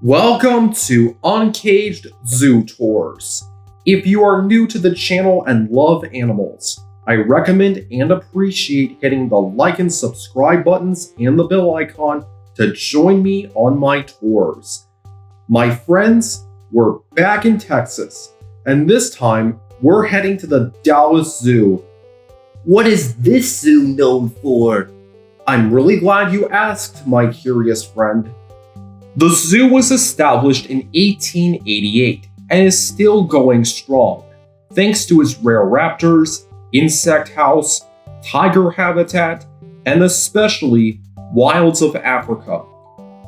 Welcome to Uncaged Zoo Tours. If you are new to the channel and love animals, I recommend and appreciate hitting the like and subscribe buttons and the bell icon to join me on my tours. My friends, we're back in Texas, and this time we're heading to the Dallaszoo. What is this zoo known for? I'm really glad you asked, my curious friend. The zoo was established in 1888 and is still going strong, thanks to its rare raptors, insect house, tiger habitat, and especially Wilds of Africa.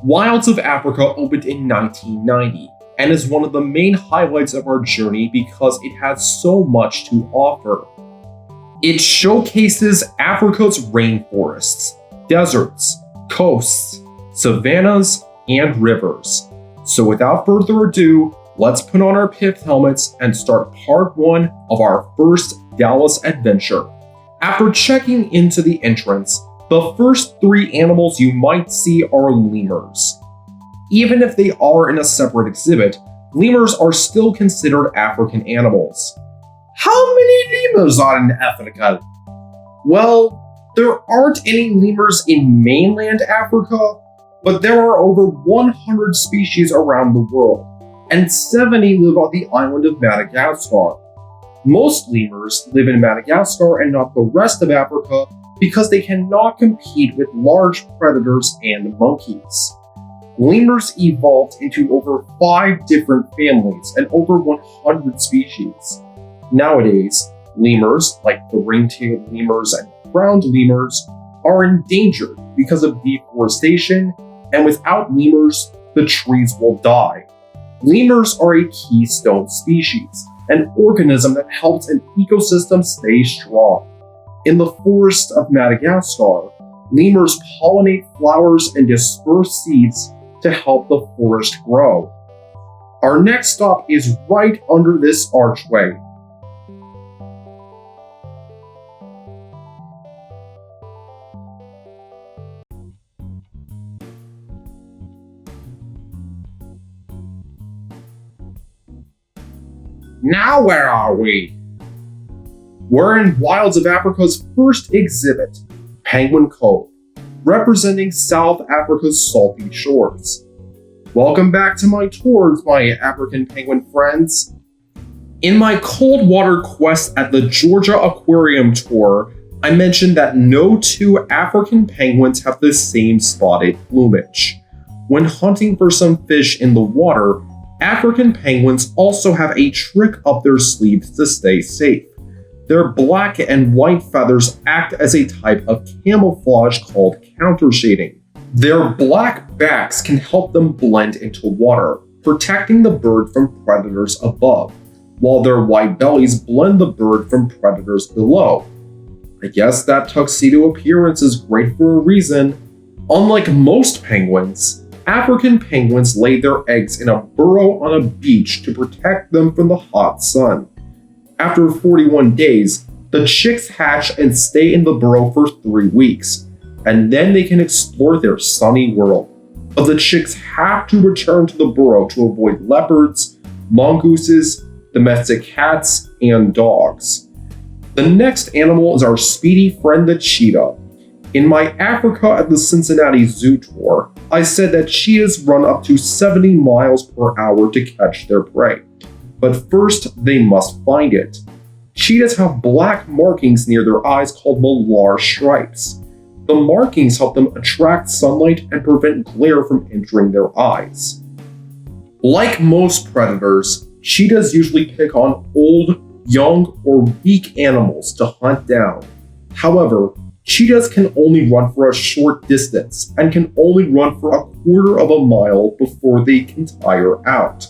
Wilds of Africa opened in 1990 and is one of the main highlights of our journey because it has so much to offer. It showcases Africa's rainforests, deserts, coasts, savannas, and rivers. So without further ado, let's put on our pith helmets and start part 1 of our first Dallas adventure. After checking into the entrance, the first 3 animals you might see are lemurs. Even if they are in a separate exhibit, lemurs are still considered African animals. How many lemurs are in Africa? Well, there aren't any lemurs in mainland Africa, but there are over 100 species around the world, and 70 live on the island of Madagascar. Most lemurs live in Madagascar and not the rest of Africa because they cannot compete with large predators and monkeys. Lemurs evolved into over 5 different families and over 100 species. Nowadays, lemurs, like the ring-tailed lemurs and crowned lemurs, are endangered because of deforestation, and without lemurs, the trees will die. Lemurs are a keystone species, an organism that helps an ecosystem stay strong. In the forest of Madagascar, lemurs pollinate flowers and disperse seeds to help the forest grow. Our next stop is right under this archway. Now where are we? We're in Wilds of Africa's first exhibit, Penguin Cove, representing South Africa's salty shores. Welcome back to my tours, my African penguin friends. In my cold water quest at the Georgia Aquarium tour, I mentioned that no 2 African penguins have the same spotted plumage. When hunting for some fish in the water, African penguins also have a trick up their sleeves to stay safe. Their black and white feathers act as a type of camouflage called countershading. Their black backs can help them blend into water, protecting the bird from predators above, while their white bellies blend the bird from predators below. I guess that tuxedo appearance is great for a reason. Unlike most penguins, African penguins lay their eggs in a burrow on a beach to protect them from the hot sun. After 41 days, the chicks hatch and stay in the burrow for 3 weeks, and then they can explore their sunny world. But the chicks have to return to the burrow to avoid leopards, mongooses, domestic cats, and dogs. The next animal is our speedy friend the cheetah. In my Africa at the Cincinnati Zoo tour, I said that cheetahs run up to 70 miles per hour to catch their prey. But first, they must find it. Cheetahs have black markings near their eyes called malar stripes. The markings help them attract sunlight and prevent glare from entering their eyes. Like most predators, cheetahs usually pick on old, young, or weak animals to hunt down. However, cheetahs can only run for a short distance and can only run for a quarter of a mile before they can tire out.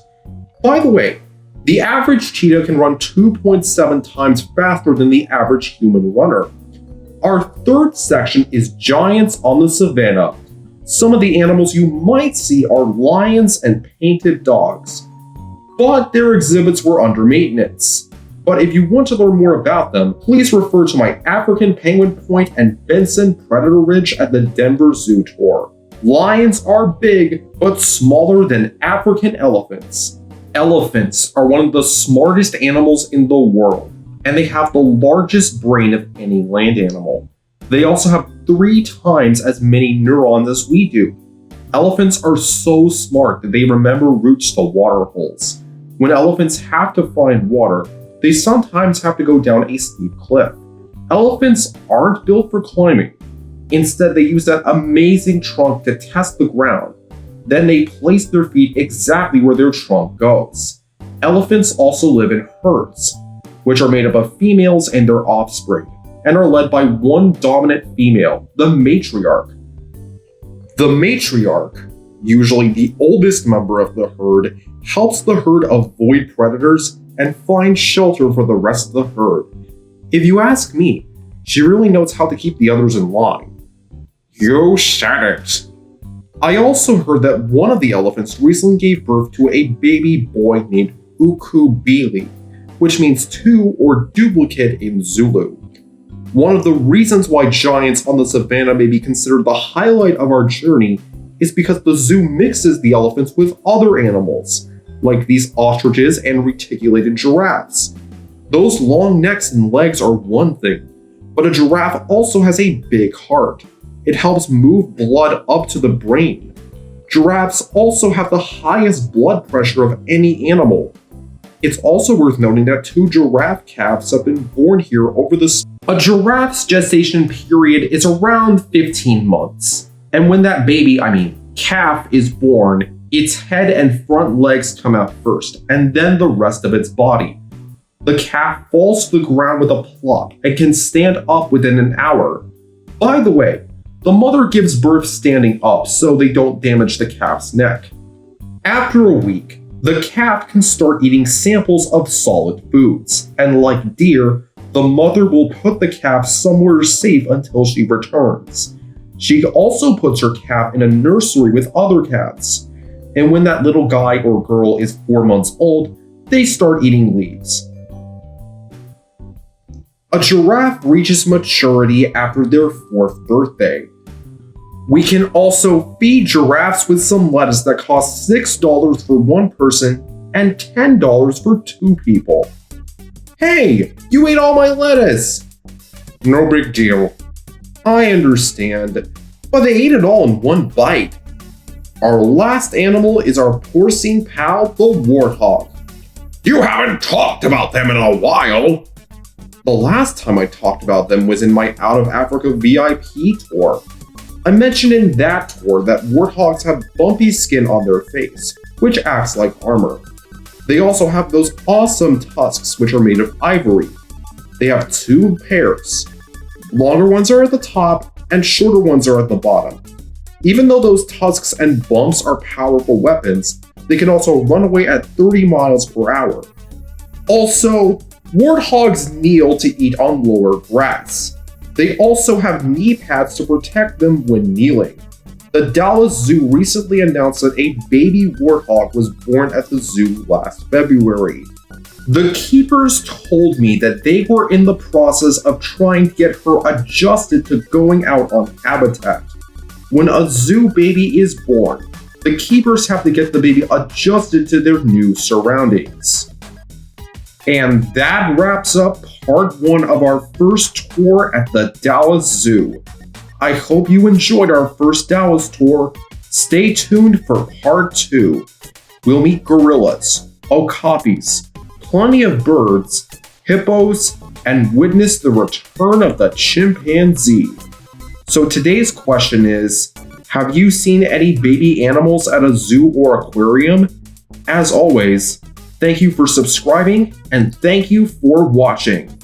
By the way, the average cheetah can run 2.7 times faster than the average human runner. Our third section is giants on the savannah. Some of the animals you might see are lions and painted dogs, but their exhibits were under maintenance. But if you want to learn more about them, please refer to my African Penguin Point and Benson Predator Ridge at the Denver Zoo tour. Lions are big, but smaller than African elephants. Elephants are one of the smartest animals in the world, and they have the largest brain of any land animal. They also have 3 times as many neurons as we do. Elephants are so smart that they remember routes to water holes. When elephants have to find water, they sometimes have to go down a steep cliff. Elephants aren't built for climbing. Instead, they use that amazing trunk to test the ground. Then they place their feet exactly where their trunk goes. Elephants also live in herds, which are made up of females and their offspring, and are led by one dominant female, the matriarch. The matriarch, usually the oldest member of the herd, helps the herd avoid predators and find shelter for the rest of the herd. If you ask me, she really knows how to keep the others in line. You said it. I also heard that one of the elephants recently gave birth to a baby boy named Ukubili, which means 2 or duplicate in Zulu. One of the reasons why giants on the savannah may be considered the highlight of our journey is because the zoo mixes the elephants with other animals, like these ostriches and reticulated giraffes. Those long necks and legs are one thing, but a giraffe also has a big heart. It helps move blood up to the brain. Giraffes also have the highest blood pressure of any animal. It's also worth noting that 2 giraffe calves have been born here over the summer. A giraffe's gestation period is around 15 months. And when that calf is born, its head and front legs come out first, and then the rest of its body. The calf falls to the ground with a plop and can stand up within an hour. By the way, the mother gives birth standing up so they don't damage the calf's neck. After a week, the calf can start eating samples of solid foods, and like deer, the mother will put the calf somewhere safe until she returns. She also puts her calf in a nursery with other calves, and when that little guy or girl is 4 months old, they start eating leaves. A giraffe reaches maturity after their 4th birthday. We can also feed giraffes with some lettuce that costs $6 for 1 person and $10 for 2 people. Hey, you ate all my lettuce! No big deal. I understand, but they ate it all in 1 bite. Our last animal is our porcine pal, the warthog. You haven't talked about them in a while. The last time I talked about them was in my Out of Africa VIP tour. I mentioned in that tour that warthogs have bumpy skin on their face, which acts like armor. They also have those awesome tusks which are made of ivory. They have 2 pairs. Longer ones are at the top and shorter ones are at the bottom. Even though those tusks and bumps are powerful weapons, they can also run away at 30 miles per hour. Also, warthogs kneel to eat on lower grass. They also have knee pads to protect them when kneeling. The Dallaszoo recently announced that a baby warthog was born at the zoo last February. The keepers told me that they were in the process of trying to get her adjusted to going out on habitat. When a zoo baby is born, the keepers have to get the baby adjusted to their new surroundings. And that wraps up part 1 of our first tour at the Dallaszoo. I hope you enjoyed our first Dallas tour. Stay tuned for part 2. We'll meet gorillas, okapis, plenty of birds, hippos, and witness the return of the chimpanzee. So today's question is, have you seen any baby animals at a zoo or aquarium? As always, thank you for subscribing, and thank you for watching.